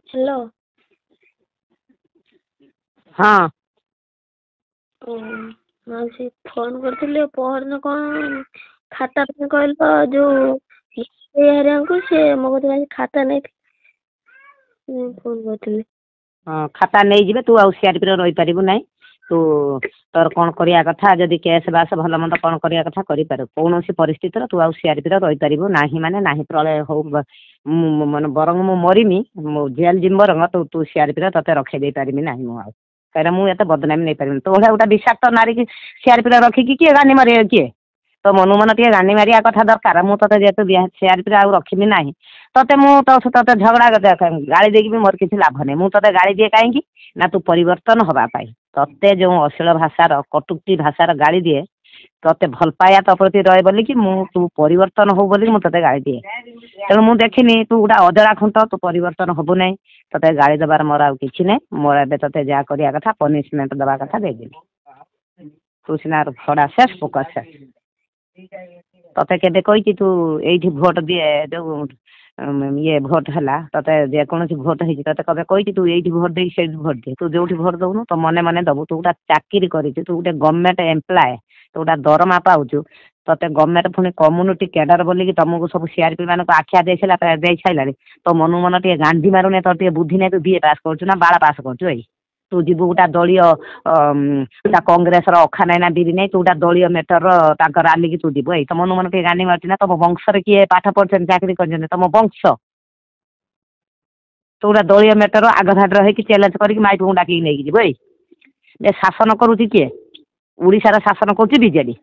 Hello. हाँ हाँ से फोन करथिले पहरन कौन खाता पे कहल जो को से मो कते खाता नहीं फोन करथिले। खाता नहीं जिबे तू आउ सीआरपी रही पारिबु नहीं तू तोर कौन करिया कथा जदि केस बास भल मंद कौन करिया कथा करि पारु कौन परिस्थिति तू आउ सीआरपी रही पारिबु नाही माने नाही प्रलय हो माने बरंग मु मरिमी मो जेल जिम बरंग तू तू सीआरपी तते रखे दे पारिमी नाही मु आउ कहीं मुझे एत बदनामी नहीं पारि तो गोटा विषाक्त नारी की सीआरपी रखिकी किए गानी मारे किए तो मनु मन टे गानी मारिया कथा दरकार मु ते जेतु सीआरपी आउ रखिमी नाही तते मु तो झगड़ा गाड़ी देकी मोर किसी लाभ नहीं मु ते गाड़ी दिए कहीं ना तू परिवर्तन हवा पाई तते जो अश्लील भाषार कटुक्ति भाषार गाड़ी दिए तते भल पाया तो प्रति रहे बोली कि मु तू परिवर्तन हो बोली मु ते गाड़ी दिए तेणु मु देखनी तू गोटा अजड़ा खुंट तू परिवर्तन हबु नहीं तते गाड़ी दबार मोर आउ किछि नहीं मोर एबे तते जा करिया कथा पनिशमेंट दबा कथा दे देली तू सिना फड़ा शेष फोकस तते केबे कहि तू एठी भोट दिए जो ये भोट है ते जेकोसी भोट हो कबे कही तू ये भोट दे से भोट दे तू जो भोट दौनु तो मने मने दबु तू गोटा चाकरी कर तू गोटे गवर्नमेंट एम्प्लॉय तू गोटा दरमा पाऊचु ते गवर्नमेंट पुणी कम्युनिटी कैडर बोलिकी तुमको सब सीआरपी मान आख्या दे सारे तो मनु मन टे गांधी मारुने तो टे बुद्धि नहीं तू बीए पास कर बाला पास कर तू जीव गोटा दलीय कांग्रेस अखा नाई ना बिरी नहीं तू गोटा दलीय मेटर राली की तू जीव तो मनु मन टे गांधी मार्च ना तुम वंश किए पाठ पढ़ चाकरी कर तुम वंश तू गोटा दलीय मेटर आग धाड़ रही चैलेंज करके माइक को डाक नहीं जीव शासन करुच्ची किए उड़ीसार शासन करुच्ची बीजेडी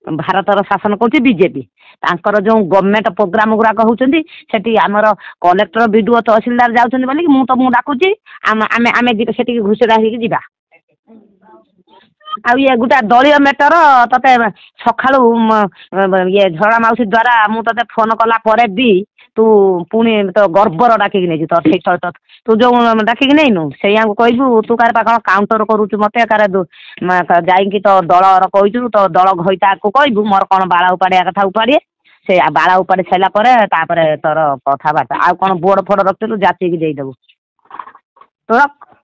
भारतर शासन करुच्ची बीजेपी तांकर जो गवर्नमेंट प्रोग्राम गुराक होउछंती सेठी हमर कलेक्टर बीडीओ तहसीलदार जाउछंती बोली मु तुमको डाकुची आमे आमे सेठी घुसड़ा होई जिबा आ ये गोटा दलीय मेटर तते सखाळु ये झड़ा माउसी द्वारा मु तते फोन कला परे भी तू पुणी तो गर्वर डाकिक नहीं तो ठीक तू जो डाकिक नहीं नु से कहबू तू कार कौन काउंटर करुचु मत कार जाइकी तो दल कहू तो दल घईता को कहबू मोर कौन बाला उपाड़िया कथा उपाड़े से बाला उपाड़ी सारा तोर कथबार्ता आ कौन बोर्ड फोड़ रखु जाचिकी देदेबू तो रख।